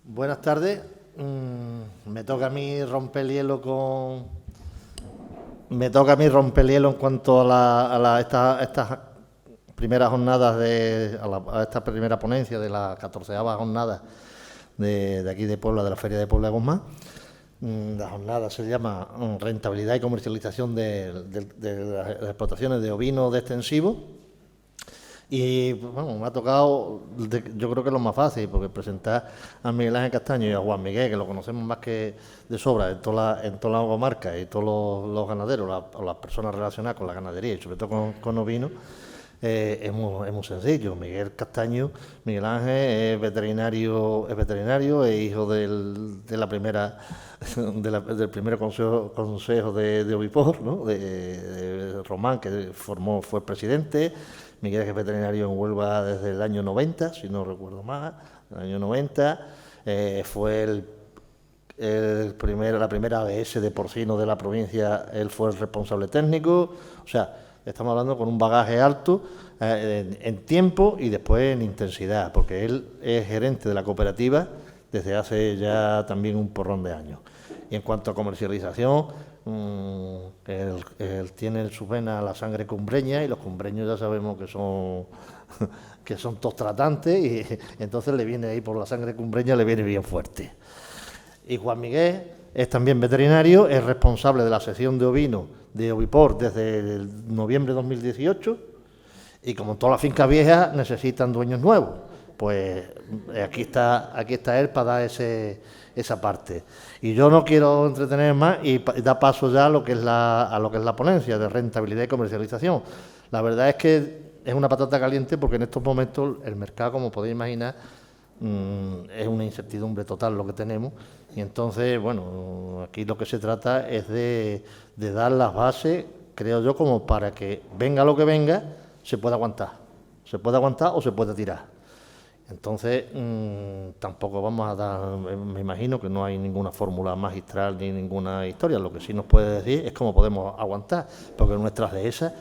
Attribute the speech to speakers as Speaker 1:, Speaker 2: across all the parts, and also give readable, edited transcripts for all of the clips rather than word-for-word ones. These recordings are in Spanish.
Speaker 1: Buenas tardes. Me toca a mí romper el hielo en cuanto a estas primeras jornadas a esta primera ponencia de la 14ª jornada de aquí de Puebla, de la Feria de Puebla de Guzmán. La jornada se llama Rentabilidad y comercialización de las explotaciones de ovinos de extensivo. Y bueno, me ha tocado, yo creo que es lo más fácil, porque presentar a Miguel Ángel Castaño y a Juan Miguel, que lo conocemos más que de sobra en toda la comarca y todos los ganaderos, o las personas relacionadas con la ganadería y sobre todo con ovinos, es muy sencillo. Miguel Ángel es veterinario, es hijo del primer consejo de Ovipor, ¿no? de Román, que fue presidente. Miguel es veterinario en Huelva desde el año 90, si no recuerdo mal, el año 90. Fue la primera ABS de porcino de la provincia, él fue el responsable técnico. O sea, estamos hablando con un bagaje alto en tiempo y después en intensidad, porque él es gerente de la cooperativa desde hace ya también un porrón de años. Y en cuanto a comercialización, él tiene en sus venas la sangre cumbreña, y los cumbreños ya sabemos que son todos tratantes, y entonces le viene ahí por la sangre cumbreña, le viene bien fuerte. Y Juan Miguel es también veterinario, es responsable de la sección de ovinos de Ovipor desde el noviembre de 2018, y como todas las fincas viejas necesitan dueños nuevos, pues aquí está él para dar esa parte. Y yo no quiero entretener más y da paso ya a lo que es la ponencia de rentabilidad y comercialización. La verdad es que es una patata caliente, porque en estos momentos el mercado, como podéis imaginar, es una incertidumbre total lo que tenemos, y entonces, bueno, aquí lo que se trata es de dar las bases, creo yo, como para que venga lo que venga, se pueda aguantar o se pueda tirar. Entonces, tampoco vamos a dar, me imagino que no hay ninguna fórmula magistral ni ninguna historia. Lo que sí nos puede decir es cómo podemos aguantar, porque nuestras dehesas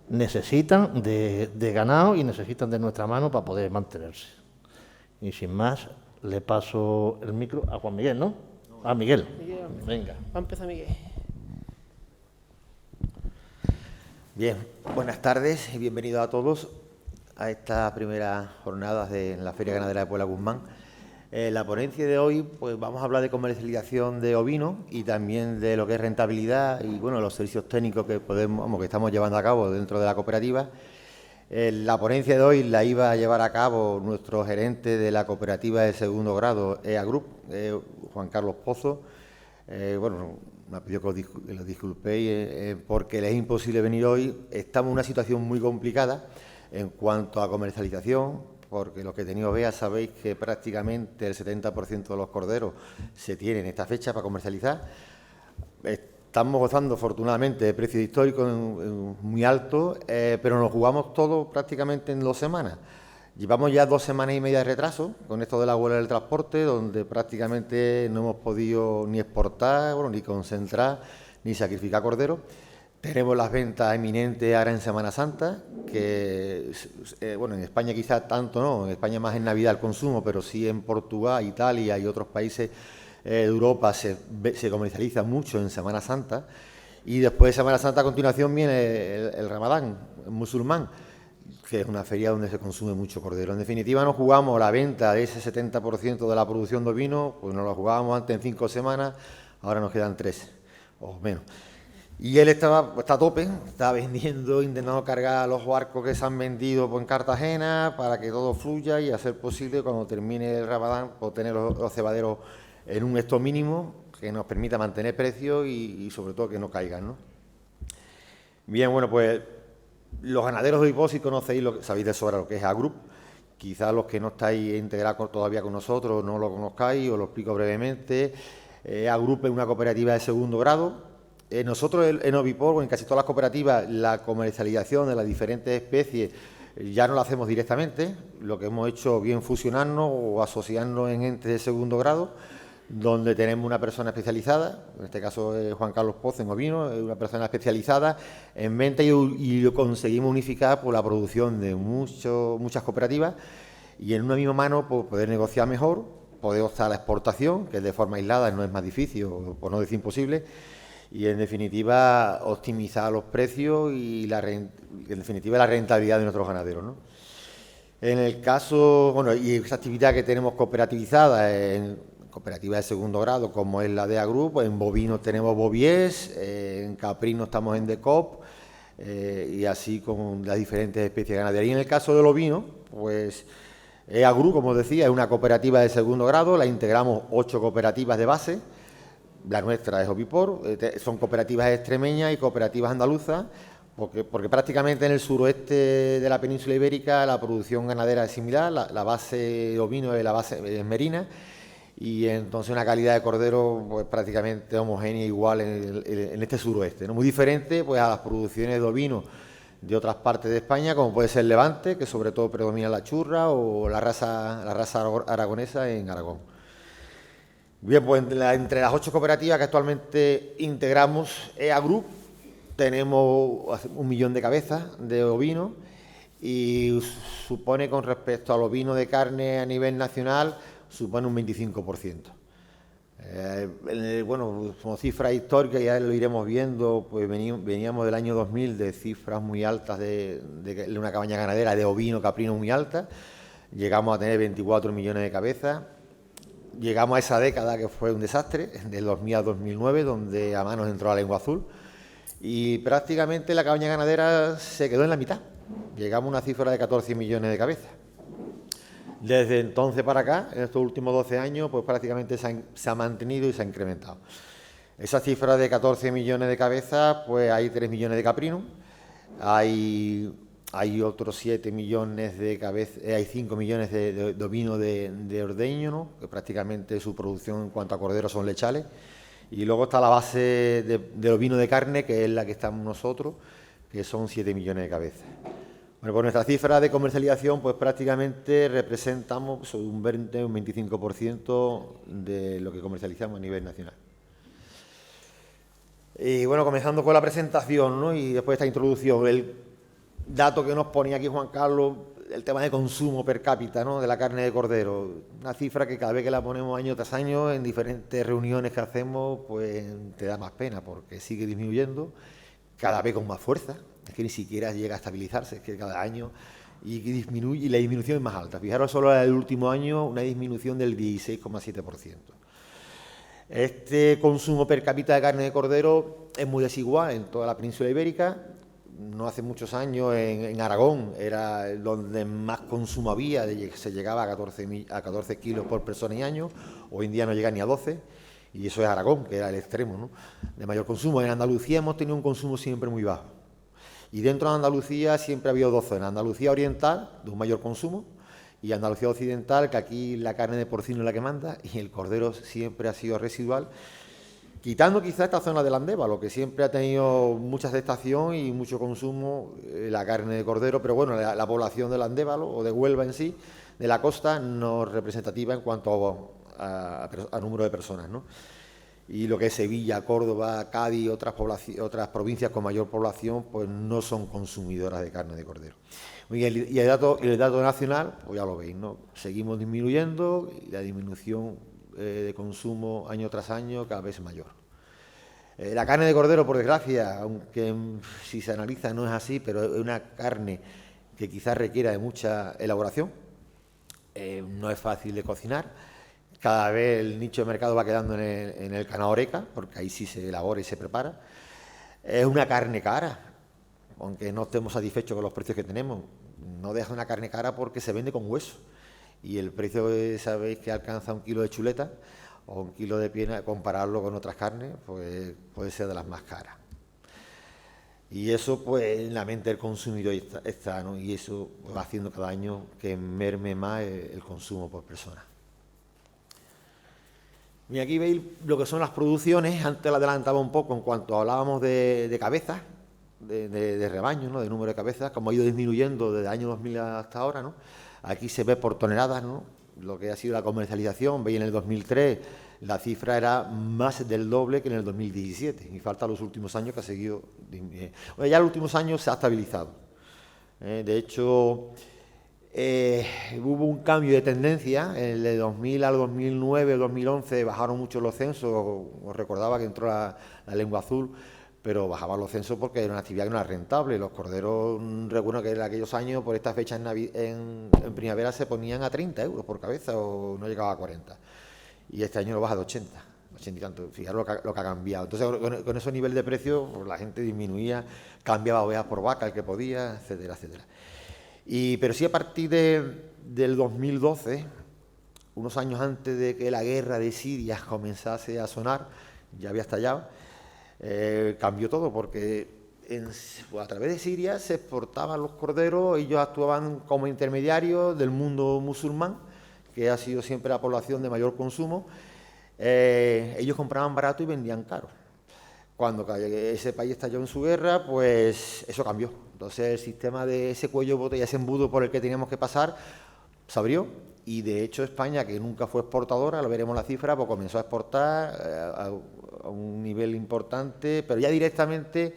Speaker 1: necesitan de ganado y necesitan de nuestra mano para poder mantenerse. Y sin más, le paso el micro a Juan Miguel, ¿no? A Miguel. Venga.
Speaker 2: Va a empezar Miguel.
Speaker 3: Bien, buenas tardes y bienvenidos a todos a estas primeras jornadas de la Feria Ganadera de Puebla Guzmán. La ponencia de hoy, pues vamos a hablar de comercialización de ovino y también de lo que es rentabilidad y, bueno, los servicios técnicos que estamos llevando a cabo dentro de la cooperativa. La ponencia de hoy la iba a llevar a cabo nuestro gerente de la cooperativa de segundo grado, EA Group, Juan Carlos Pozo. Bueno, me ha pedido que lo disculpéis porque le es imposible venir hoy. Estamos en una situación muy complicada en cuanto a comercialización, porque los que tenéis veas sabéis que prácticamente el 70% de los corderos se tienen en esta fecha para comercializar. Estamos gozando, afortunadamente, de precios históricos muy altos, pero nos jugamos todo prácticamente en 2 semanas. Llevamos ya 2 semanas y media de retraso con esto de la huelga del transporte, donde prácticamente no hemos podido ni exportar, bueno, ni concentrar, ni sacrificar corderos. Tenemos las ventas eminentes ahora en Semana Santa, que, bueno, en España quizás tanto no, en España más en Navidad el consumo, pero sí en Portugal, Italia y otros países de Europa se comercializa mucho en Semana Santa. Y después de Semana Santa, a continuación, viene el Ramadán musulmán, que es una feria donde se consume mucho cordero. En definitiva, nos jugamos la venta de ese 70% de la producción de ovino, pues nos lo jugábamos antes en 5 semanas, ahora nos quedan 3 o menos. Y él está a tope, está vendiendo, intentando cargar los barcos que se han vendido en Cartagena para que todo fluya y hacer posible, cuando termine el Ramadán, pues tener los cebaderos en un stock mínimo que nos permita mantener precios y sobre todo que no caigan, ¿no? Bien, bueno, pues los ganaderos de Ovipor, si conocéis, sabéis de sobra lo que es EA Group. Quizás los que no estáis integrados todavía con nosotros no lo conozcáis, os lo explico brevemente. EA Group es una cooperativa de segundo grado. Nosotros en Ovipor, en casi todas las cooperativas, la comercialización de las diferentes especies ya no la hacemos directamente. Lo que hemos hecho bien fusionarnos o asociarnos en entes de segundo grado, donde tenemos una persona especializada, en este caso es Juan Carlos Pozo en ovino, es una persona especializada en venta y lo conseguimos unificar por la producción de muchas cooperativas y en una misma mano pues, poder negociar mejor poder optar a la exportación, que de forma aislada no es más difícil, o por no decir imposible, y en definitiva optimizar los precios y en definitiva la rentabilidad de nuestros ganaderos, ¿no? En el caso, bueno, y esa actividad que tenemos cooperativizada en cooperativas de segundo grado, como es la de Agrup, en bovinos tenemos Bovies, en caprinos estamos en Decop, y así con las diferentes especies ganaderas. Y en el caso del ovino, pues Agrup, como decía, es una cooperativa de segundo grado, la integramos 8 cooperativas de base. La nuestra es Ovipor, son cooperativas extremeñas y cooperativas andaluzas, porque prácticamente en el suroeste de la península ibérica la producción ganadera es similar, la base ovino es la base es merina, y entonces una calidad de cordero pues prácticamente homogénea igual en este suroeste, ¿no? Muy diferente pues a las producciones de ovino de otras partes de España, como puede ser Levante, que sobre todo predomina la churra, o la raza aragonesa en Aragón. Bien, pues entre las 8 cooperativas que actualmente integramos Agrup, tenemos 1 millón de cabezas de ovino y supone, con respecto al ovino de carne a nivel nacional, supone un 25%. Bueno, como cifra histórica, ya lo iremos viendo, pues veníamos del año 2000 de cifras muy altas de una cabaña ganadera de ovino caprino muy alta, llegamos a tener 24 millones de cabezas. Llegamos a esa década que fue un desastre, del 2000 al 2009, donde a manos entró la lengua azul, y prácticamente la cabaña ganadera se quedó en la mitad. Llegamos a una cifra de 14 millones de cabezas. Desde entonces para acá, en estos últimos 12 años, pues prácticamente se ha mantenido y se ha incrementado. Esa cifra de 14 millones de cabezas, pues hay 3 millones de caprinos, hay otros 7 millones de cabezas, hay 5 millones de ovino de ordeño, ¿no? Que prácticamente su producción en cuanto a corderos son lechales. Y luego está la base de ovino de carne, que es la que estamos nosotros, que son 7 millones de cabezas. Bueno, pues nuestra cifra de comercialización, pues prácticamente representamos un 20 o un 25% de lo que comercializamos a nivel nacional. Y bueno, comenzando con la presentación, ¿no? Y después de esta introducción, el dato que nos ponía aquí Juan Carlos, el tema de consumo per cápita, ¿no? De la carne de cordero, una cifra que cada vez que la ponemos año tras año en diferentes reuniones que hacemos, pues te da más pena porque sigue disminuyendo, cada vez con más fuerza, es que ni siquiera llega a estabilizarse, es que cada año y disminuye, y la disminución es más alta. Fijaros, solo el último año una disminución del 16,7%. Este consumo per cápita de carne de cordero es muy desigual en toda la península ibérica. No hace muchos años en Aragón era donde más consumo había, se llegaba a 14 kilos por persona y año, hoy en día no llega ni a 12, y eso es Aragón, que era el extremo, ¿no?, de mayor consumo. En Andalucía hemos tenido un consumo siempre muy bajo, y dentro de Andalucía siempre ha habido 2 zonas: Andalucía oriental, de un mayor consumo, y Andalucía occidental, que aquí la carne de porcino es la que manda, y el cordero siempre ha sido residual, quitando quizá esta zona del Andévalo, que siempre ha tenido mucha aceptación y mucho consumo la carne de cordero, pero bueno, la población del Andévalo o de Huelva en sí, de la costa, no es representativa en cuanto a número de personas, ¿no? Y lo que es Sevilla, Córdoba, Cádiz, otras provincias con mayor población, pues no son consumidoras de carne de cordero. Y el dato nacional, pues ya lo veis, ¿no? Seguimos disminuyendo y la disminución de consumo año tras año cada vez mayor. La carne de cordero, por desgracia, aunque si se analiza no es así, pero es una carne que quizás requiera de mucha elaboración, no es fácil de cocinar. Cada vez el nicho de mercado va quedando en el canal Oreca, porque ahí sí se elabora y se prepara. Es una carne cara, aunque no estemos satisfechos con los precios que tenemos. No deja una carne cara porque se vende con hueso. Y el precio, sabéis, que alcanza 1 kilo de chuleta o 1 kilo de pierna, compararlo con otras carnes, pues puede ser de las más caras. Y eso, pues, en la mente del consumidor está, ¿no? Y eso va haciendo cada año que merme más el consumo por persona. Y aquí veis lo que son las producciones. Antes la adelantaba un poco en cuanto hablábamos de cabezas, de rebaños, ¿no?, de número de cabezas, como ha ido disminuyendo desde el año 2000 hasta ahora, ¿no? Aquí se ve por toneladas, ¿no?, lo que ha sido la comercialización. Veis, en el 2003 la cifra era más del doble que en el 2017, y falta los últimos años, que ha seguido. Bueno, ya en los últimos años se ha estabilizado. De hecho, hubo un cambio de tendencia. De 2000 al 2009, 2011 bajaron mucho los censos. Os recordaba que entró la lengua azul, pero bajaban los censos porque era una actividad que no era rentable. Los corderos, recuerdo que en aquellos años, por estas fechas en primavera, se ponían a 30 euros por cabeza o no llegaba a 40. Y este año lo baja de 80 y tanto. Fijaros lo que ha cambiado. Entonces, con esos niveles de precio, pues, la gente disminuía, cambiaba ovejas por vaca el que podía, etcétera, etcétera. Pero sí, a partir del 2012, unos años antes de que la guerra de Siria comenzase a sonar, ya había estallado, cambió todo, porque a través de Siria se exportaban los corderos. Ellos actuaban como intermediarios del mundo musulmán, que ha sido siempre la población de mayor consumo. Ellos compraban barato y vendían caro. Cuando ese país estalló en su guerra, pues eso cambió. Entonces el sistema de ese cuello de botella, ese embudo por el que teníamos que pasar, se abrió. Y de hecho España, que nunca fue exportadora, lo veremos la cifra, pues comenzó a exportar a un nivel importante, pero ya directamente,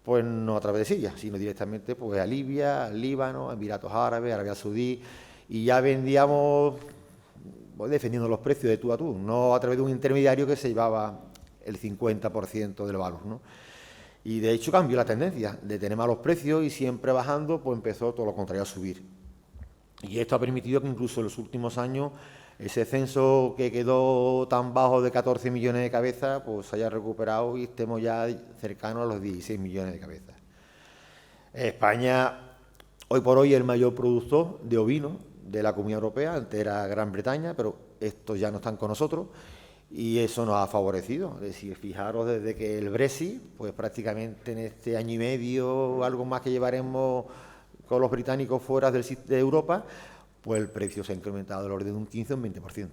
Speaker 3: pues no a través de Siria, sino directamente pues a Libia, al Líbano, a Emiratos Árabes, Arabia Saudí, y ya vendíamos pues, defendiendo los precios de tú a tú, no a través de un intermediario que se llevaba el 50% del valor, ¿no? Y de hecho cambió la tendencia de tener malos precios y siempre bajando, pues empezó todo lo contrario a subir. Y esto ha permitido que incluso en los últimos años ese censo que quedó tan bajo de 14 millones de cabezas, pues se haya recuperado y estemos ya cercanos a los 16 millones de cabezas. España, hoy por hoy, es el mayor productor de ovino de la Comunidad Europea. Antes era Gran Bretaña, pero estos ya no están con nosotros y eso nos ha favorecido. Es decir, fijaros, desde que el Brexit, pues prácticamente en este año y medio, algo más que llevaremos con los británicos fuera de Europa, pues el precio se ha incrementado del orden de un 15 o un 20%.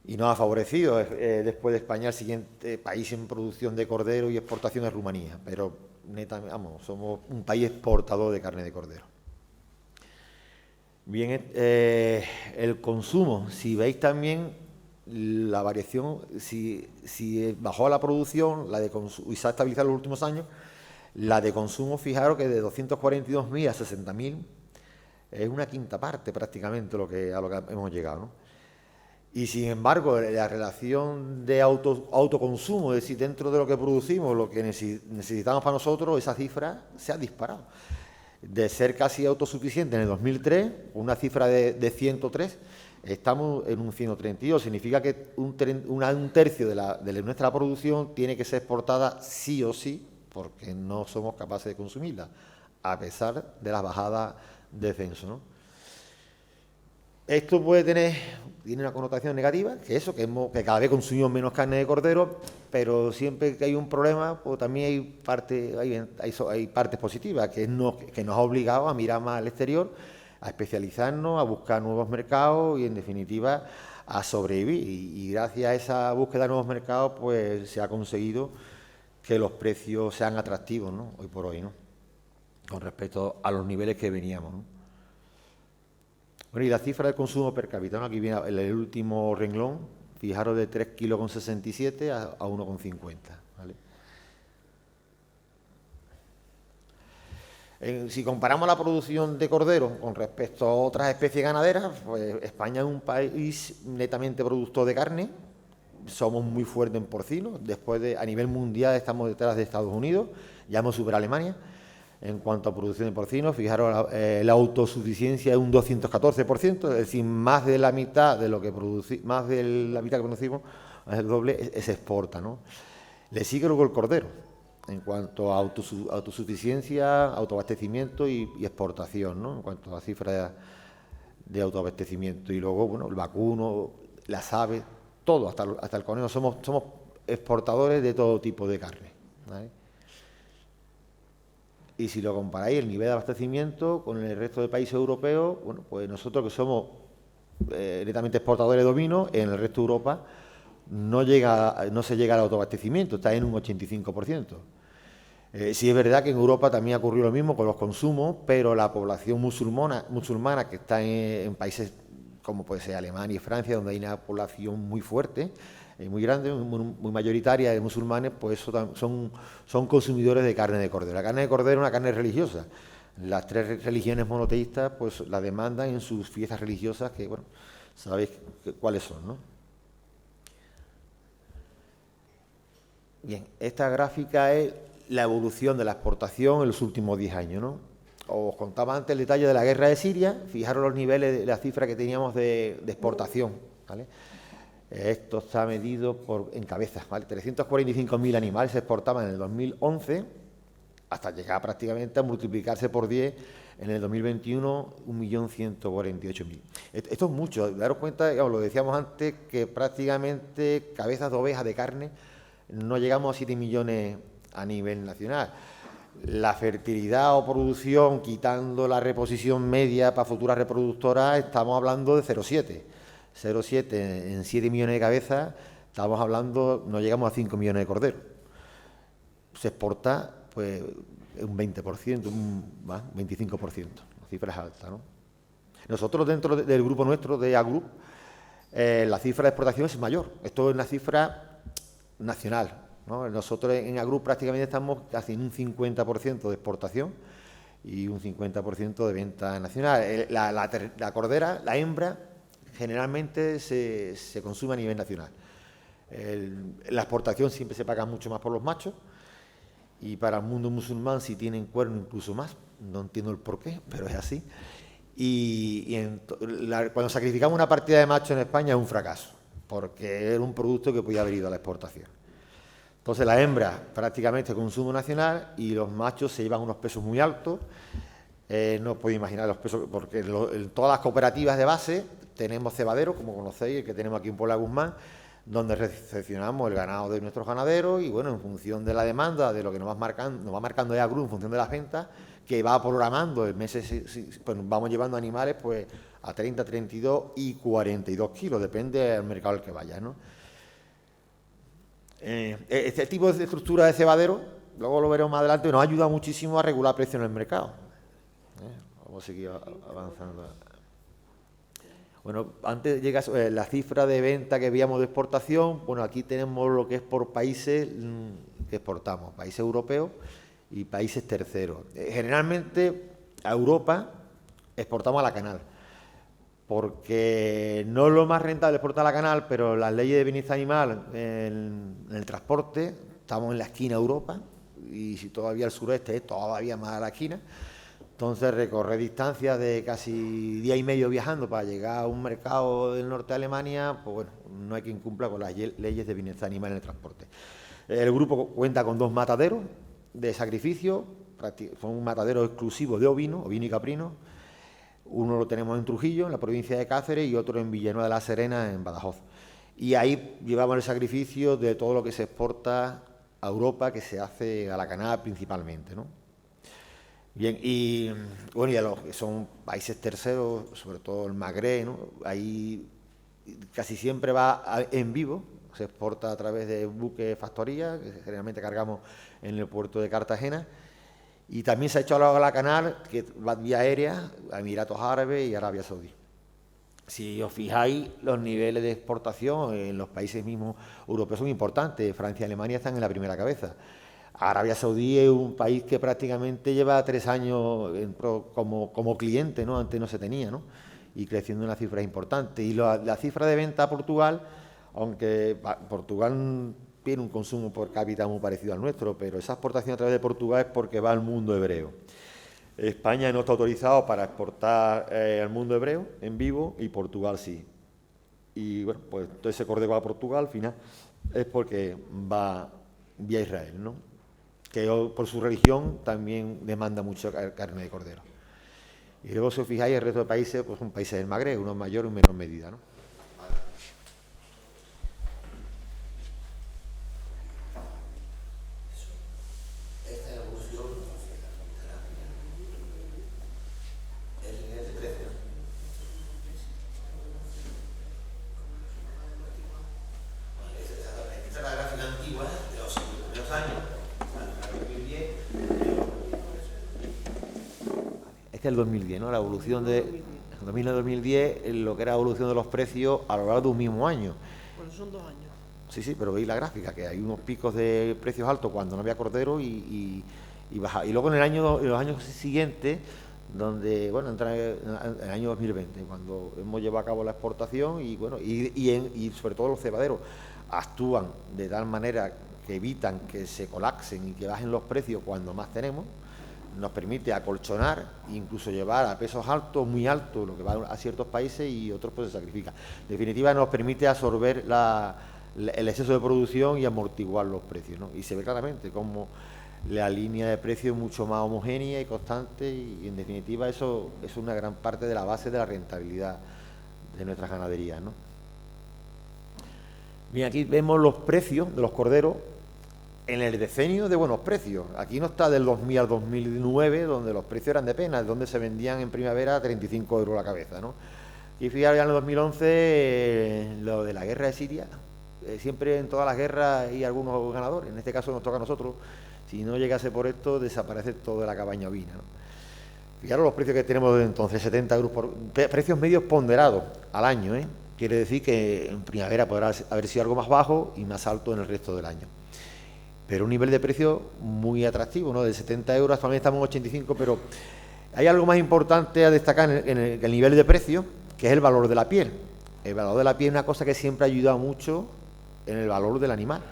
Speaker 3: Y nos ha favorecido. Después de España, el siguiente país en producción de cordero y exportación es Rumanía, pero netamente, vamos, somos un país exportador de carne de cordero. Bien, el consumo, si veis también la variación, si bajó la producción y se ha estabilizado en los últimos años, la de consumo, fijaros que de 242.000 a 60.000 es una quinta parte prácticamente a lo que hemos llegado, ¿no? Y sin embargo, la relación de autoconsumo, es decir, dentro de lo que producimos, lo que necesitamos para nosotros, esa cifra se ha disparado. De ser casi autosuficiente en el 2003, una cifra de 103, estamos en un 132. Significa que un tercio de nuestra producción tiene que ser exportada sí o sí, porque no somos capaces de consumirla, a pesar de las bajadas de censo, ¿no? Esto tiene una connotación negativa, que eso, que cada vez consumimos menos carne de cordero, pero siempre que hay un problema, pues también hay partes positivas, que nos ha obligado a mirar más al exterior, a especializarnos, a buscar nuevos mercados y, en definitiva, a sobrevivir. Y gracias a esa búsqueda de nuevos mercados, pues se ha conseguido que los precios sean atractivos, ¿no? Hoy por hoy, ¿no? Con respecto a los niveles que veníamos, ¿no? Bueno, y la cifra de consumo per cápita, ¿no? Aquí viene el último renglón, fijaros, de 3,67 kilos a 1,50, ¿vale? Si comparamos la producción de cordero con respecto a otras especies ganaderas, pues España es un país netamente productor de carne. Somos muy fuertes en porcino. A nivel mundial estamos detrás de Estados Unidos, ya hemos superado a Alemania. En cuanto a producción de porcino, fijaros, la autosuficiencia es un 214%, es decir, más de la mitad de lo que producimos, es el doble, se exporta, ¿no? Le sigue luego el cordero, en cuanto a autosuficiencia, autoabastecimiento y exportación, ¿no? En cuanto a cifras de autoabastecimiento. Y luego, bueno, el vacuno, las aves, todo, hasta el conejo. Somos exportadores de todo tipo de carne, ¿vale? Y si lo comparáis, el nivel de abastecimiento con el resto de países europeos, bueno, pues nosotros que somos netamente exportadores de ovino, en el resto de Europa no se llega al autoabastecimiento, está en un 85%. Sí es verdad que en Europa también ha ocurrido lo mismo con los consumos, pero la población musulmana que está en países como puede ser Alemania y Francia, donde hay una población muy fuerte, muy grande, muy mayoritaria de musulmanes, pues son consumidores de carne de cordero. La carne de cordero es una carne religiosa. Las tres religiones monoteístas pues la demandan en sus fiestas religiosas, que bueno, sabéis cuáles son, ¿no? Bien, esta gráfica es la evolución de la exportación en los últimos 10 años, ¿no? Os contaba antes el detalle de la guerra de Siria, fijaros los niveles de la cifra que teníamos de exportación, ¿vale? Esto está medido en cabezas, ¿vale? 345.000 animales se exportaban en el 2011, hasta llegar prácticamente a multiplicarse por 10 en el 2021, 1.148.000. Esto es mucho, daros cuenta, digamos, lo decíamos antes, que prácticamente cabezas de ovejas de carne no llegamos a 7 millones a nivel nacional. La fertilidad o producción, quitando la reposición media para futuras reproductoras, estamos hablando de 0,7. 0,7 en 7 millones de cabezas, estamos hablando, no llegamos a 5 millones de corderos. Se exporta pues un 20%, un 25%, la cifra es alta, ¿no? Nosotros dentro del grupo nuestro, de A-Group, la cifra de exportación es mayor, esto es una cifra nacional, ¿no? Nosotros en A-Group prácticamente estamos casi en un 50% de exportación y un 50% de venta nacional. La cordera, la hembra, generalmente se consume a nivel nacional. La exportación siempre se paga mucho más por los machos, y para el mundo musulmán si tienen cuerno incluso más, no entiendo el porqué, pero es así. Cuando sacrificamos una partida de machos en España es un fracaso, porque era un producto que podía haber ido a la exportación. Entonces la hembra prácticamente consumo nacional y los machos se llevan unos pesos muy altos. No podéis imaginar los pesos, porque en todas las cooperativas de base tenemos cebaderos, como conocéis, el que tenemos aquí en Puebla Guzmán, donde recepcionamos el ganado de nuestros ganaderos y, bueno, en función de la demanda, de lo que nos va marcando A-Group, en función de las ventas, que va programando el mes, pues vamos llevando animales pues a 30, 32 y 42 kilos, depende del mercado al que vaya, ¿no? Este tipo de estructura de cebadero, luego lo veremos más adelante, nos ayuda muchísimo a regular precios en el mercado. Vamos a seguir avanzando. Bueno, antes llega la cifra de venta que veíamos de exportación. Bueno, aquí tenemos lo que es por países que exportamos, países europeos y países terceros. Generalmente a Europa exportamos a la canal, porque no es lo más rentable exportar a la canal, pero las leyes de bienestar animal en el transporte, estamos en la esquina de Europa, y si todavía el sureste es todavía más a la esquina. Entonces, recorrer distancias de casi día y medio viajando para llegar a un mercado del norte de Alemania, pues bueno, no hay quien cumpla con las leyes de bienestar animal en el transporte. El grupo cuenta con 2 mataderos de sacrificio, son mataderos exclusivos de ovino y caprino. Uno lo tenemos en Trujillo, en la provincia de Cáceres, y otro en Villanueva de la Serena, en Badajoz. Y ahí llevamos el sacrificio de todo lo que se exporta a Europa, que se hace a la canal principalmente, ¿no? Bien, y bueno, y a los que son países terceros, sobre todo el Magreb, ¿no? Ahí casi siempre va en vivo, se exporta a través de buques factoría, que generalmente cargamos en el puerto de Cartagena, y también se ha hecho a la canal, que va vía aérea, a Emiratos Árabes y Arabia Saudí. Si os fijáis, los niveles de exportación en los países mismos europeos son importantes. Francia y Alemania están en la primera cabeza. Arabia Saudí es un país que prácticamente lleva 3 años como cliente, ¿no? Antes no se tenía, ¿no? Y creciendo una cifra importante. Y la cifra de venta a Portugal, aunque Portugal tiene un consumo por cápita muy parecido al nuestro, pero esa exportación a través de Portugal es porque va al mundo hebreo. España no está autorizado para exportar al mundo hebreo en vivo, y Portugal sí. Y bueno, pues todo ese cordero va a Portugal, al final es porque va vía Israel, ¿no? Que por su religión también demanda mucho carne de cordero. Y luego, si os fijáis, el resto de países pues son países del Magreb, unos mayor y menor medida, ¿no? Este es el 2010, ¿no? La evolución de 2009-2010, lo que era la evolución de los precios a lo largo de un mismo año.
Speaker 2: Bueno, son 2 años.
Speaker 3: Sí, pero veis la gráfica, que hay unos picos de precios altos cuando no había cordero y y baja. Y luego en los años siguientes, donde, bueno, entra en el año 2020, cuando hemos llevado a cabo la exportación y, bueno, y sobre todo los cebaderos actúan de tal manera que evitan que se colapsen y que bajen los precios cuando más tenemos, nos permite acolchonar, incluso llevar a pesos altos, muy altos, lo que va a ciertos países y otros pues se sacrifican. En definitiva, nos permite absorber el exceso de producción y amortiguar los precios, ¿no? Y se ve claramente cómo la línea de precios es mucho más homogénea y constante y en definitiva eso es una gran parte de la base de la rentabilidad de nuestras ganaderías, ¿no? Bien, aquí vemos los precios de los corderos en el decenio de buenos precios. Aquí no está del 2000 al 2009, donde los precios eran de pena, donde se vendían en primavera a 35 euros la cabeza, ¿no? Y fijaros ya en el 2011, lo de la guerra de Siria, siempre en todas las guerras hay algunos ganadores, en este caso nos toca a nosotros. Si no llegase por esto, desaparece toda la cabaña ovina, ¿no? Fijaros los precios que tenemos desde entonces, 70 euros por... Precios medios ponderados al año, ¿eh? Quiere decir que en primavera podrá haber sido algo más bajo y más alto en el resto del año. Pero un nivel de precio muy atractivo, ¿no? De 70 euros, actualmente estamos en 85, pero hay algo más importante a destacar en el nivel de precio, que es el valor de la piel. El valor de la piel es una cosa que siempre ha ayudado mucho en el valor del animal.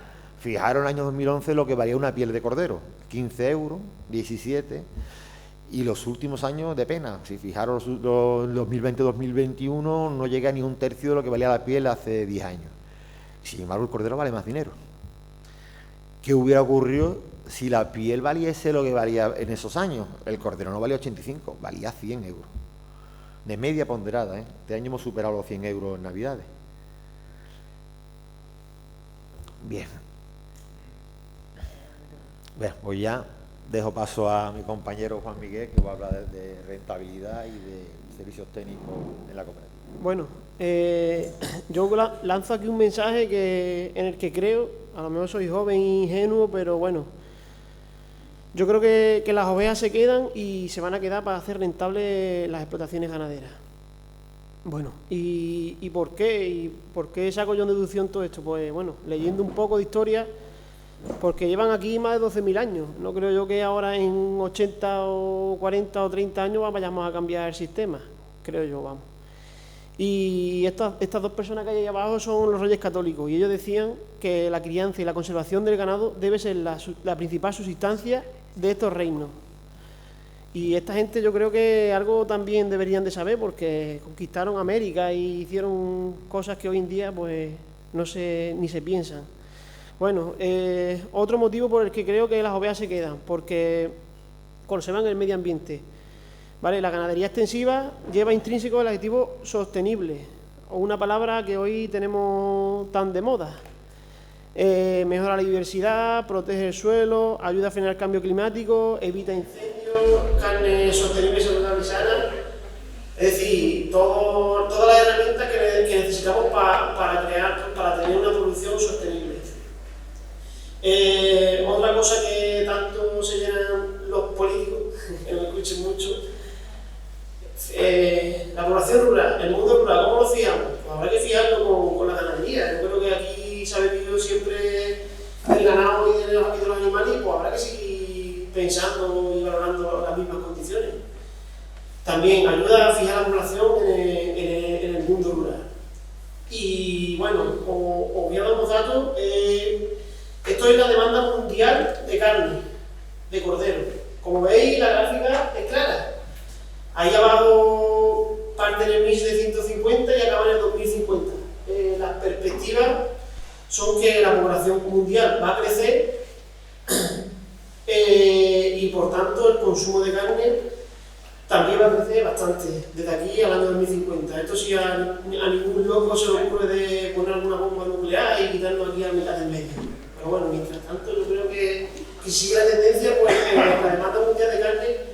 Speaker 3: Fijaros en el año 2011 lo que valía una piel de cordero, 15 euros, 17, y los últimos años de pena. Si fijaros, los 2020-2021 no llega ni un tercio de lo que valía la piel hace 10 años. Sin embargo, el cordero vale más dinero. ¿Qué hubiera ocurrido si la piel valiese lo que valía en esos años? El cordero no valía 85, valía 100 euros. De media ponderada, ¿eh? Este año hemos superado los 100 euros en Navidades. Bien. Bueno, pues ya dejo paso a mi compañero Juan Miguel, que va a hablar de rentabilidad y de servicios técnicos en la cooperativa.
Speaker 2: Bueno, yo lanzo aquí un mensaje en el que creo, a lo mejor soy joven e ingenuo, pero bueno, yo creo que las ovejas se quedan y se van a quedar para hacer rentables las explotaciones ganaderas. Bueno, ¿y por qué? ¿Y por qué saco yo en deducción todo esto? Pues bueno, leyendo un poco de historia, porque llevan aquí más de 12.000 años. No creo yo que ahora en 80 o 40 o 30 años vayamos a cambiar el sistema, creo yo, vamos. Y estas dos personas que hay ahí abajo son los reyes católicos, y ellos decían que la crianza y la conservación del ganado debe ser la principal subsistencia de estos reinos. Y esta gente yo creo que algo también deberían de saber, porque conquistaron América y hicieron cosas que hoy en día pues no se ni se piensan. Bueno, otro motivo por el que creo que las ovejas se quedan, porque conservan el medio ambiente. ¿Vale? La ganadería extensiva lleva intrínseco el adjetivo sostenible, o una palabra que hoy tenemos tan de moda. Mejora la biodiversidad, protege el suelo, ayuda a frenar el cambio climático, evita incendios, carne sostenible, saludable y sana. Es decir, todas las herramientas que necesitamos para tener una producción sostenible. Otra cosa que tanto se llenan los políticos, que no escuchen mucho, la población rural, el mundo rural, ¿cómo lo fijamos? Pues habrá que fijarlo con la ganadería. Yo creo que aquí se ha vivido siempre del ganado y de los animales, pues habrá que seguir pensando y valorando las mismas condiciones. También ayuda a fijar la población en el mundo rural. Y bueno, os voy a dar unos datos. Esto es la demanda mundial de carne, de cordero. Como veis, la gráfica es clara. Ahí abajo parte en el 1750 y acaba en el 2050. Las perspectivas son que la población mundial va a crecer y por tanto el consumo de carne también va a crecer bastante desde aquí al año 2050. Esto sí a ningún loco se le ocurre de poner alguna bomba nuclear y quitarnos aquí a mitad del medio. Pero bueno, mientras tanto yo creo que sigue la tendencia, pues la demanda mundial de carne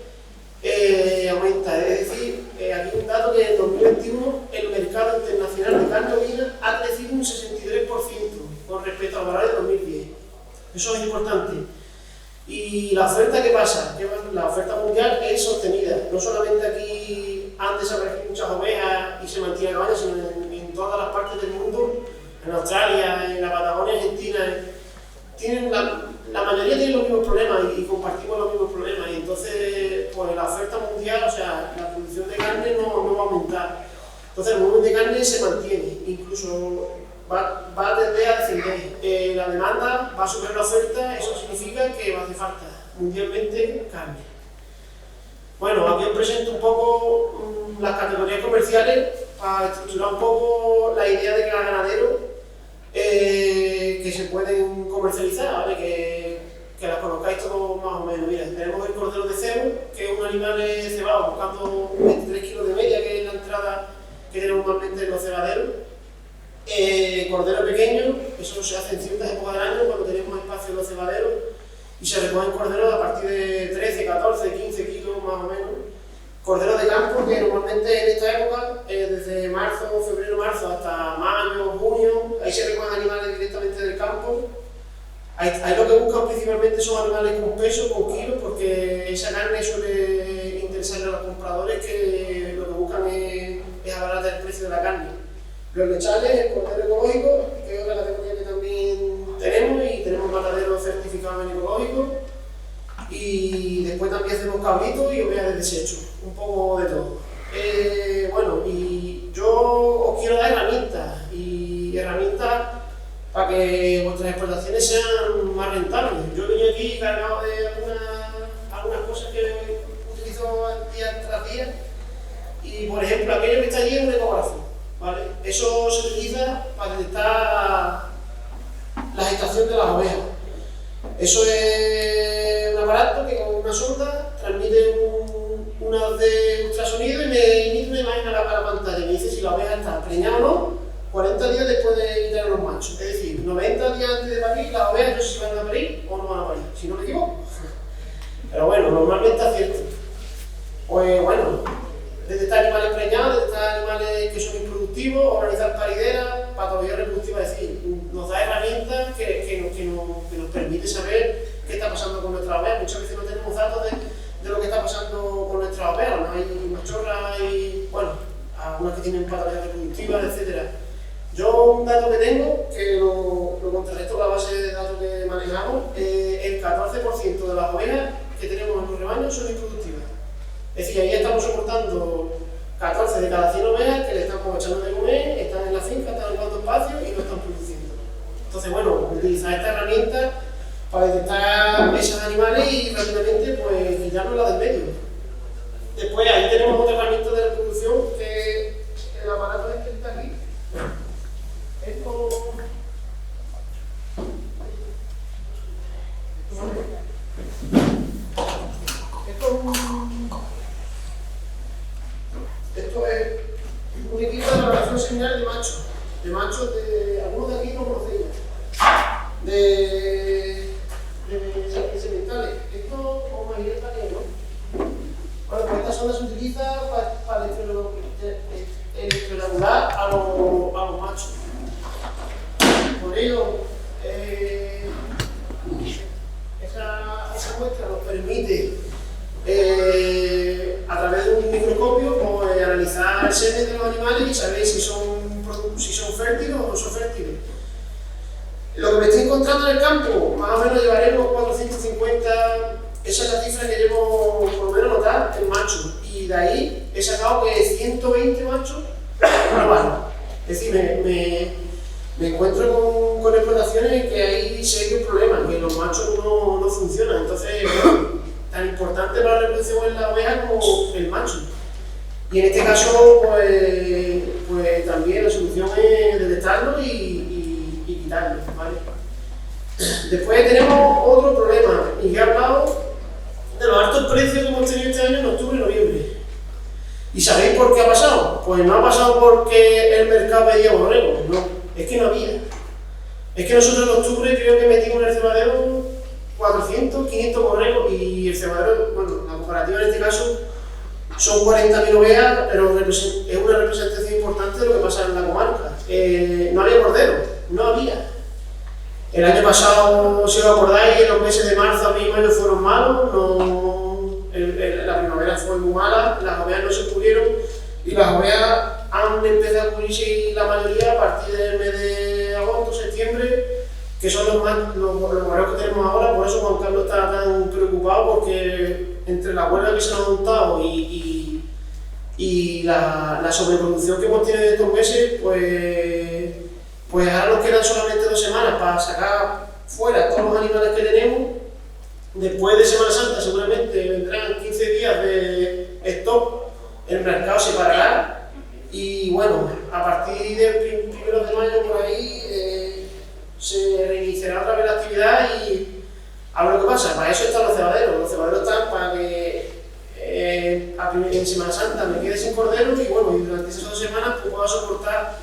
Speaker 2: aumenta. Es decir, aquí un dato que en 2021 el mercado internacional de carne ovina ha crecido un 63% con respecto al valor de 2010. Eso es importante. Y la oferta, ¿qué pasa? La oferta mundial es sostenida. No solamente aquí han desaparecido muchas ovejas y se mantiene la cabaña, sino en todas las partes del mundo, en Australia, en la Patagonia Argentina. Tienen la mayoría tienen los mismos problemas y compartimos los mismos problemas. Y entonces, pues la oferta mundial, o sea, la producción de carne no va a aumentar. Entonces, el volumen de carne se mantiene, incluso va a tender a descender. La demanda va a superar la oferta, eso significa que va a hacer falta mundialmente carne. Bueno, aquí os presento un poco las categorías comerciales para estructurar un poco la idea de cada ganadero que se pueden comercializar, ¿vale? Que las conozcáis todos más o menos. Mira, tenemos el cordero de cebo, que es un animal cebado buscando 23 kilos de media, que es la entrada que tenemos normalmente en los cebaderos. Cordero pequeño, eso se hace en ciertas épocas del año cuando tenemos espacio en los cebaderos, y se recogen corderos a partir de 13, 14, 15 kilos más o menos. Corderos de campo, que normalmente en esta época, desde marzo, febrero, marzo hasta mayo, junio, ahí se recogen animales directamente del campo. Ahí lo que buscan principalmente son animales con peso, con kilos, porque esa carne suele interesarle a los compradores, que lo que buscan es abaratar el precio de la carne. Los lechales, el cordero ecológico, que es otra categoría que también tenemos, y tenemos mataderos certificados en ecológico. Y después también hacemos cabritos y ovejas de desecho, un poco de todo. Bueno, y yo os quiero dar herramientas para que vuestras explotaciones sean más rentables. Yo he venido aquí cargado de algunas cosas que utilizo día tras día, y por ejemplo aquello que está allí es un ecógrafo, ¿vale? Eso se utiliza para detectar la gestación de las ovejas. Eso es un aparato que con una sonda transmite una de ultrasonido y me emite una imagen a la pantalla y me dice si la oveja está preñada o no 40 días después de quitar a los machos. Es decir, 90 días antes de parir, las ovejas no sé si van a parir o no van a parir, si no me equivoco. Pero bueno, normalmente acierto. Pues bueno, detectar animales preñados, detectar animales que son improductivos, organizar parideras, patología reproductiva, es decir, nos da herramientas que nos permite saber qué está pasando con nuestras ovejas. Muchas veces no tenemos datos de lo que está pasando con nuestras ovejas, ¿no? Hay machorras y, bueno, algunas que tienen patologías reproductivas, etc. Yo un dato que tengo, que lo contrarresto con la base de datos que manejamos, el 14% de las ovejas que tenemos en los rebaños son improductivas. Es decir, ahí estamos soportando 14 de cada 100 ovejas que le estamos echando de comer, están en la finca, están ocupando espacio y no están produciendo. Entonces, bueno, utilizar esta herramienta para detectar esos animales y rápidamente pues quitárnosla del medio. Después ahí tenemos otra herramienta de reproducción, que es el aparato este que está aquí. Esto es un equipo de valoración seminal de machos de algunos de aquí no conocéis, de sementales. Esto como imagináis también, ¿no? Bueno, pues esta sonda se utiliza para electroregular a los machos. Por ello, esa muestra nos permite, a través de un microscopio, pues, analizar el semen de los animales y saber si son fértiles o no son fértiles. Lo que me estoy encontrando en el campo, más o menos llevaremos 450, esa es la cifra que llevo por lo menos notar en machos, y de ahí he sacado que 120 machos no van. Es decir, me encuentro con explotaciones en que hay serios problemas, que los machos no funcionan. Entonces, bueno, tan importante para la reproducción en la oveja como el macho. Y en este caso, pues también la solución es detectarlo y quitarlo, ¿vale? Después tenemos otro problema, y que he hablado de los altos precios que hemos tenido este año en octubre y noviembre. ¿Y sabéis por qué ha pasado? Pues no ha pasado porque el mercado pedía borregos, no, es que no había. Es que nosotros en octubre creo que metimos en el cebadero 400, 500 borregos, y el cebadero, bueno, la cooperativa en este caso son 40.000 ovejas, pero es una representación importante de lo que pasa en la comarca. No había corderos, no había. El año pasado, si os acordáis, en los meses de marzo, abril y mayo fueron malos, la primavera fue muy mala, las ovejas no se cubrieron, y las ovejas han empezado a cubrirse la mayoría a partir del mes de agosto, septiembre, que que son los morenos que tenemos ahora. Por eso Juan Carlos está tan preocupado, porque entre la huelga que se nos ha montado y la sobreproducción que hemos tenido en estos meses, pues ahora nos quedan solamente 2 semanas para sacar fuera todos los animales que tenemos. Después de Semana Santa seguramente vendrán 15 días de stock, el mercado se parará y bueno, a partir del 1 de mayo por ahí se reiniciará otra vez la actividad. Y a ver lo que pasa, para eso están los cebaderos están para que en Semana Santa me quede sin corderos y bueno, y durante esas 2 semanas pues, pueda soportar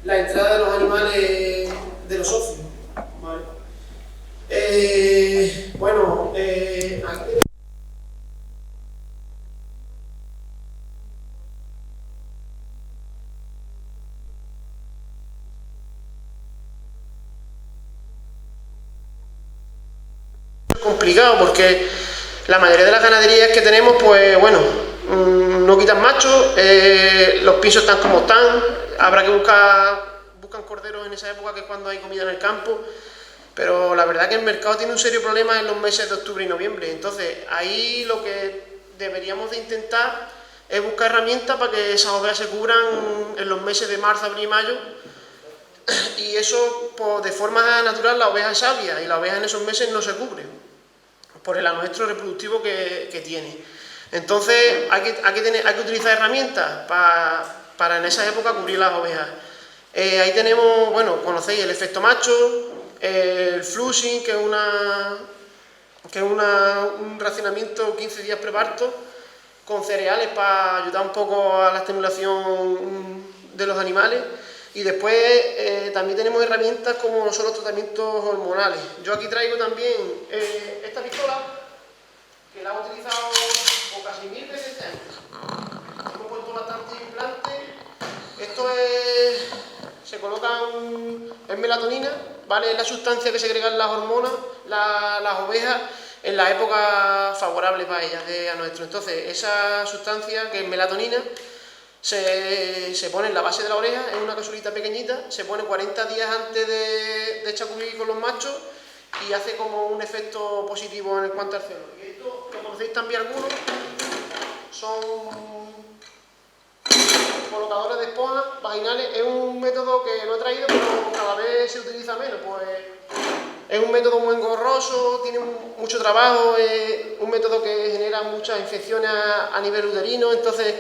Speaker 2: la entrada de los animales de los socios. ¿Vale? Aquí complicado porque la mayoría de las ganaderías que tenemos, pues bueno, no quitan machos, los pisos están como están, habrá que buscan corderos en esa época que es cuando hay comida en el campo, pero la verdad que el mercado tiene un serio problema en los meses de octubre y noviembre. Entonces ahí lo que deberíamos de intentar es buscar herramientas para que esas ovejas se cubran en los meses de marzo, abril y mayo, y eso pues, de forma natural la oveja es sabia y la oveja en esos meses no se cubre por el anuestro reproductivo que tiene. Entonces hay que utilizar herramientas para en esa época cubrir las ovejas. Ahí tenemos, bueno, conocéis el efecto macho, el flushing, que es un racionamiento 15 días preparto con cereales para ayudar un poco a la estimulación de los animales. Y después también tenemos herramientas como son los tratamientos hormonales. Yo aquí traigo también esta pistola, que la he utilizado casi 1000 veces este año. Hemos puesto bastante implante. Esto se coloca en melatonina, ¿vale? Es la sustancia que segregan las hormonas, las ovejas, en la época favorable para ellas de anuestro. Entonces, esa sustancia, que es melatonina, se pone en la base de la oreja, en una capsulita pequeñita, se pone 40 días antes de echacubrir con los machos y hace como un efecto positivo en cuanto al celo. Y esto, que conocéis también algunos, son colocadores de esponjas vaginales. Es un método que no he traído, pero cada vez se utiliza menos. Pues es un método muy engorroso, tiene mucho trabajo, es un método que genera muchas infecciones a nivel uterino. Entonces,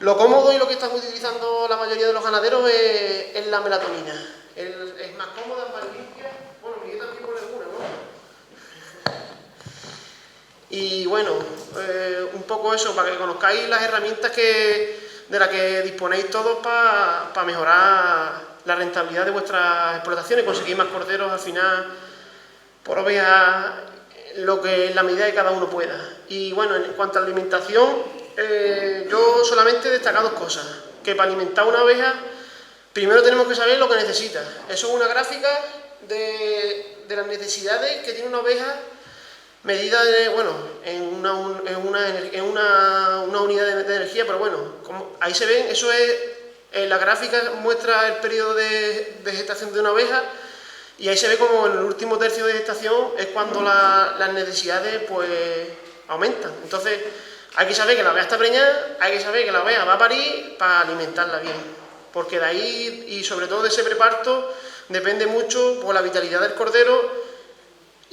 Speaker 2: lo cómodo y lo que están utilizando la mayoría de los ganaderos es la melatonina. Es más cómoda, es más limpia. Bueno, Miguel también pone alguna, ¿no? Y bueno, un poco eso, para que conozcáis las herramientas de las que disponéis todos para mejorar la rentabilidad de vuestras explotaciones, conseguir más corderos al final por ovejas, lo que en la medida de cada uno pueda. Y bueno, en cuanto a alimentación, yo solamente he destacado 2 cosas. Que para alimentar una oveja, primero tenemos que saber lo que necesita. Eso es una gráfica de las necesidades que tiene una oveja medida en una unidad de energía, pero bueno, como ahí se ven, eso es, la gráfica muestra el periodo de gestación de una oveja y ahí se ve como en el último tercio de gestación es cuando las necesidades pues aumentan. Entonces hay que saber que la oveja está preñada, hay que saber que la oveja va a parir para alimentarla bien, porque de ahí y sobre todo de ese preparto depende mucho por la vitalidad del cordero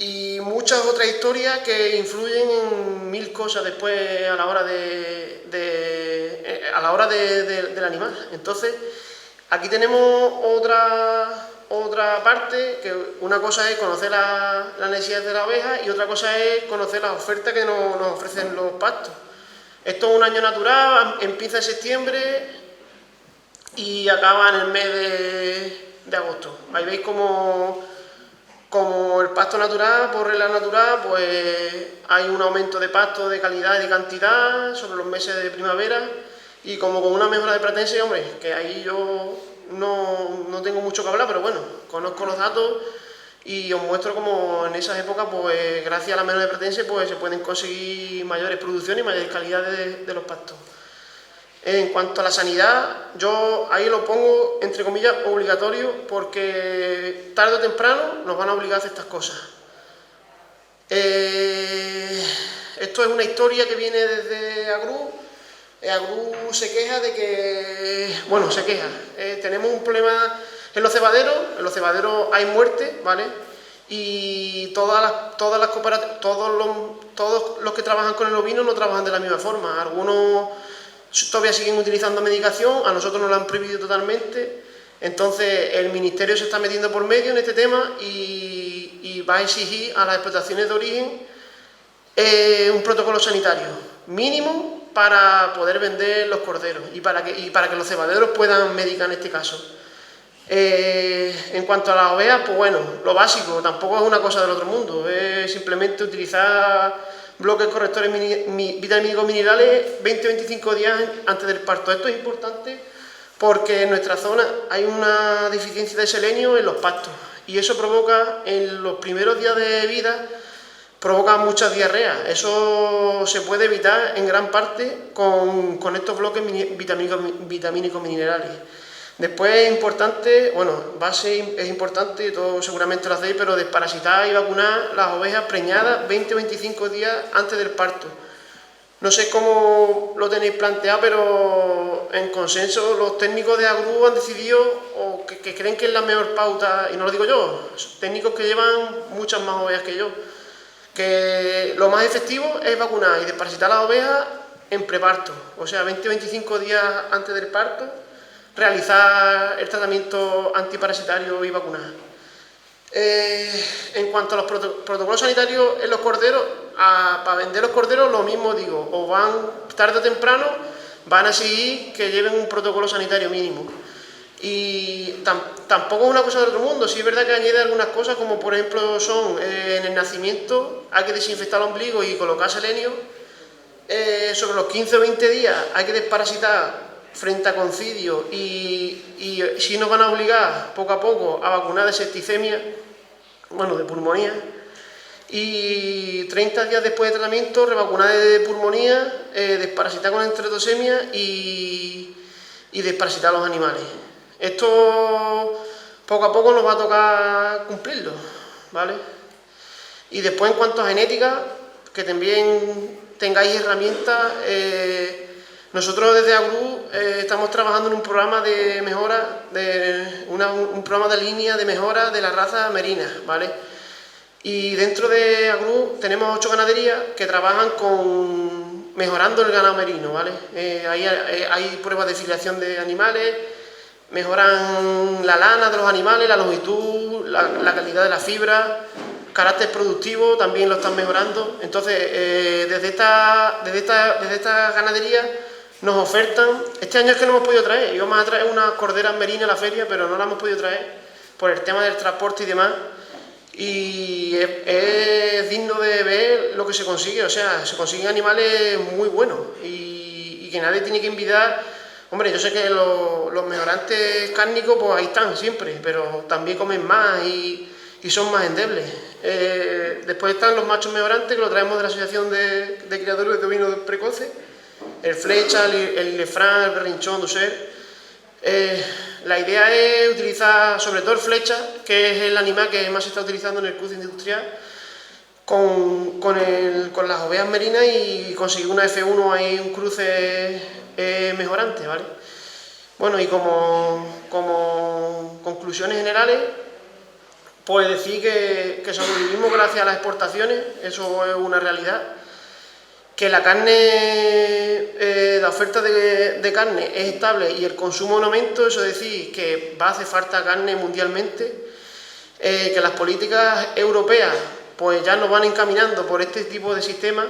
Speaker 2: y muchas otras historias que influyen en 1000 cosas después a la hora del animal. Entonces aquí tenemos otra parte, que una cosa es conocer las necesidades de la oveja y otra cosa es conocer las ofertas que nos ofrecen los pastos. Esto es un año natural, empieza en septiembre y acaba en el mes de agosto. Ahí veis como el pasto natural, por regla natural, pues hay un aumento de pasto de calidad y de cantidad sobre los meses de primavera y como con una mejora de pratense, hombre, que ahí yo no tengo mucho que hablar, pero bueno, conozco los datos y os muestro como en esas épocas, pues gracias a la mejora de pratense, pues se pueden conseguir mayores producciones y mayores calidades de los pastos. En cuanto a la sanidad, yo ahí lo pongo entre comillas obligatorio, porque tarde o temprano nos van a obligar a hacer estas cosas. Esto es una historia que viene desde AGRU. AGRU se queja de que, bueno, tenemos un problema en los cebaderos hay muerte, ¿vale? Y todos los que trabajan con el ovino no trabajan de la misma forma. Algunos todavía siguen utilizando medicación, a nosotros nos la han prohibido totalmente. Entonces el Ministerio se está metiendo por medio en este tema y va a exigir a las explotaciones de origen un protocolo sanitario mínimo para poder vender los corderos y para que los cebaderos puedan medicar en este caso. En cuanto a las ovejas, pues bueno, lo básico, tampoco es una cosa del otro mundo, es simplemente utilizar bloques correctores vitamínicos minerales 20-25 días antes del parto. Esto es importante porque en nuestra zona hay una deficiencia de selenio en los pastos y eso provoca, en los primeros días de vida, provoca muchas diarreas. Eso se puede evitar en gran parte con estos bloques vitamínicos minerales. Después es importante, es importante, todo seguramente lo hacéis, pero desparasitar y vacunar las ovejas preñadas 20-25 días antes del parto. No sé cómo lo tenéis planteado, pero en consenso los técnicos de AGRU han decidido, o que creen que es la mejor pauta, y no lo digo yo, técnicos que llevan muchas más ovejas que yo, que lo más efectivo es vacunar y desparasitar las ovejas en preparto, o sea, 20-25 días antes del parto, realizar el tratamiento antiparasitario y vacunar. En cuanto a los protocolos sanitarios en los corderos, para vender los corderos lo mismo digo, o van tarde o temprano, van a exigir que lleven un protocolo sanitario mínimo. Y tampoco es una cosa del otro mundo, sí es verdad que añade algunas cosas, como por ejemplo son en el nacimiento hay que desinfectar el ombligo y colocar selenio, sobre los 15 o 20 días hay que desparasitar frente a concidio y si nos van a obligar poco a poco a vacunar de septicemia, de pulmonía, y 30 días después de tratamiento revacunar de pulmonía, desparasitar con enterotosemia y desparasitar a los animales. Esto poco a poco nos va a tocar cumplirlo, ¿vale? Y después, en cuanto a genética, que también tengáis herramientas. Nosotros desde AGRU estamos trabajando en un programa de mejora, un programa de línea de mejora de la raza merina, ¿vale? Y dentro de AGRU tenemos 8 ganaderías que trabajan mejorando el ganado merino, ¿vale? Hay pruebas de filiación de animales, mejoran la lana de los animales, la longitud, la calidad de la fibra, carácter productivo también lo están mejorando. Entonces, desde esta ganadería nos ofertan, este año es que no hemos podido traer, íbamos a traer unas corderas merinas a la feria, pero no las hemos podido traer por el tema del transporte y demás, y es digno de ver lo que se consigue, o sea, se consiguen animales muy buenos y que nadie tiene que envidiar. Hombre, yo sé que los mejorantes cárnicos pues ahí están siempre, pero también comen más y son más endebles. Después están los machos mejorantes, que lo traemos de la Asociación de Criadores de Ovinos Precoces, el Flecha, el Lefran, el Berrinchón, Dusser. La idea es utilizar sobre todo el Flecha, que es el animal que más se está utilizando en el cruce industrial, con las ovejas merinas y conseguir una F1 ahí, un cruce mejorante, ¿vale? Bueno, y como conclusiones generales, pues decir que sobrevivimos gracias a las exportaciones, eso es una realidad. Que la carne, la oferta de carne es estable y el consumo en aumento, eso es decir, que va a hacer falta carne mundialmente, que las políticas europeas pues ya nos van encaminando por este tipo de sistemas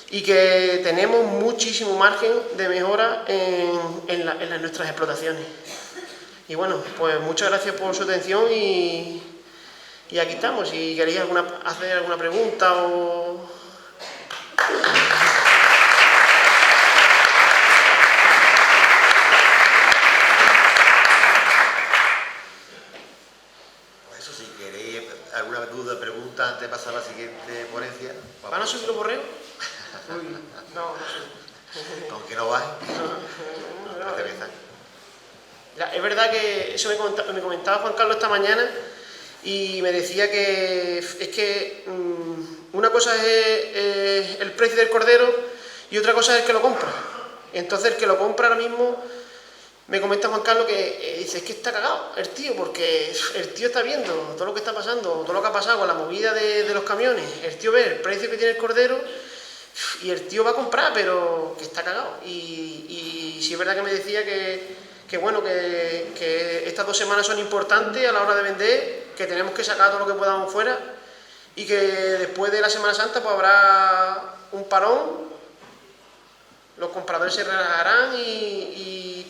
Speaker 2: y que tenemos muchísimo margen de mejora en nuestras explotaciones. Y bueno, pues muchas gracias por su atención y aquí estamos. Si queréis hacer alguna pregunta o...
Speaker 3: ¿Alguna duda, pregunta antes de pasar a la siguiente ponencia?
Speaker 2: ¿Van a subir los borreos? Uy, no sé.
Speaker 3: Aunque no bajen, no parece que están.
Speaker 2: Es verdad que eso me comentaba Juan Carlos esta mañana y me decía que es que una cosa es el precio del cordero y otra cosa es el que lo compra. Entonces el que lo compra ahora mismo, me comenta Juan Carlos que dice, es que está cagado el tío, porque el tío está viendo todo lo que está pasando, todo lo que ha pasado con la movida de los camiones, el tío ve el precio que tiene el cordero y el tío va a comprar, pero que está cagado. Y sí es verdad que me decía que bueno, que estas 2 semanas son importantes a la hora de vender, que tenemos que sacar todo lo que podamos fuera y que después de la Semana Santa pues habrá un parón, los compradores se relajarán y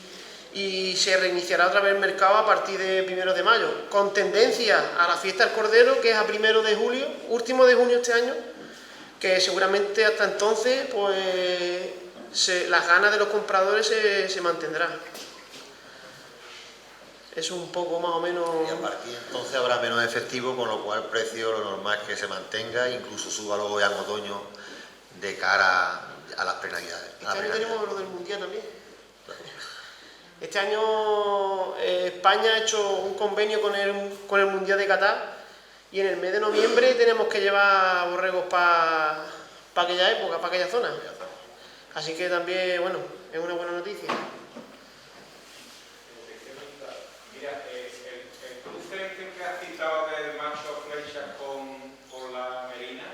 Speaker 2: se reiniciará otra vez el mercado a partir de 1 de mayo, con tendencia a la fiesta del Cordero, que es a 1 de julio, último de junio este año, que seguramente hasta entonces pues las ganas de los compradores se mantendrán. Eso es un poco más o menos...
Speaker 3: Y a partir de entonces habrá menos efectivo, con lo cual el precio lo normal es que se mantenga, incluso suba luego ya en otoño de cara a las prenavidades.
Speaker 2: Este año tenemos lo del Mundial también. Este año España ha hecho un convenio con el Mundial de Qatar y en el mes de noviembre tenemos que llevar borregos para aquella época, para aquella zona. Así que también, bueno, es una buena noticia.
Speaker 4: Mira, el cruce que has citado del macho flecha con la merina,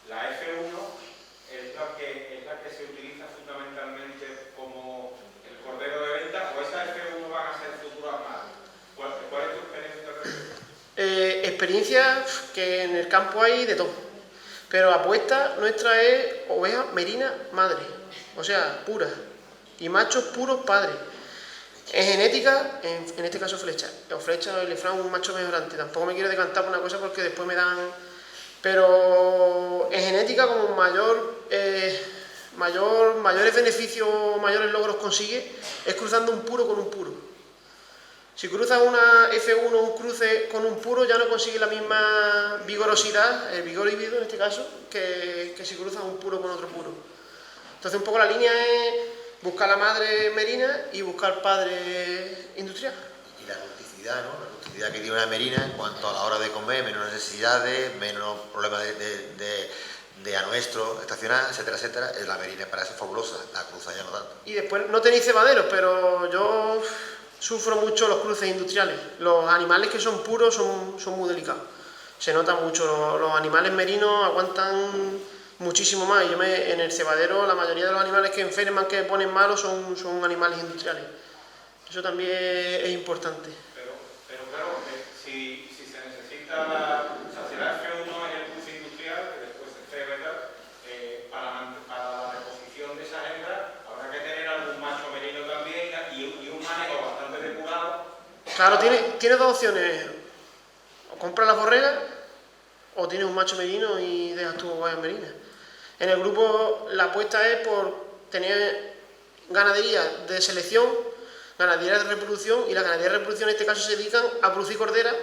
Speaker 4: la F1 es la que se utiliza fundamentalmente como el cordero de venta, o esa F1 van a ser futuras madres. ¿Cuál es tu experiencia al respecto?
Speaker 2: Experiencia que en el campo hay de todo, pero la apuesta nuestra es oveja merina madre, o sea, pura, y machos puros padres. En genética, en este caso flecha, o flecha o elefran un macho mejorante. Tampoco me quiero decantar por una cosa porque después me dan... Pero en genética, como mayores beneficios, mayores logros consigue, es cruzando un puro con un puro. Si cruzas una F1 o un cruce con un puro, ya no consigue la misma vigorosidad, el vigor híbrido en este caso, que si cruzas un puro con otro puro. Entonces un poco la línea es buscar la madre merina y buscar padre industrial.
Speaker 3: Y la rusticidad, ¿no? La rusticidad que tiene una merina en cuanto a la hora de comer, menos necesidades, menos problemas de anuestro, estacionar, etcétera, etcétera. La merina para eso es fabulosa, la cruza ya no tanto.
Speaker 2: Y después no tenéis cebaderos, pero yo sufro mucho los cruces industriales. Los animales que son puros son muy delicados. Se nota mucho, los animales merinos aguantan muchísimo más. En el cebadero la mayoría de los animales que enferman, que ponen malos, son animales industriales. Eso también es importante.
Speaker 4: Pero claro, si se necesita, o sea, si la F1 es el cruce industrial, que después se ceba y tal, para la reposición de esa hembra, habrá que tener algún macho merino también y un manejo bastante depurado.
Speaker 2: Claro, tiene 2 opciones. O compras las borregas o tienes un macho merino y dejas tus ovejas merinas. En el grupo la apuesta es por tener ganadería de selección, ganadería de reproducción, y la ganadería de reproducción en este caso se dedican a producir corderas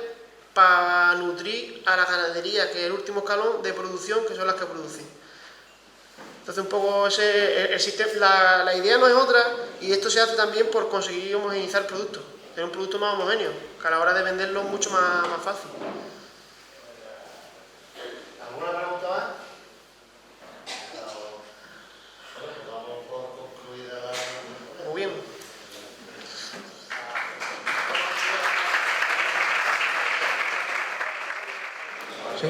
Speaker 2: para nutrir a la ganadería, que es el último escalón de producción, que son las que producen. Entonces un poco el sistema, la idea no es otra, y esto se hace también por conseguir homogeneizar el producto, tener un producto más homogéneo, que a la hora de venderlo es mucho más fácil.
Speaker 1: ¿Alguna pregunta más? Vamos por concluida la...
Speaker 2: Muy bien.
Speaker 5: Sí.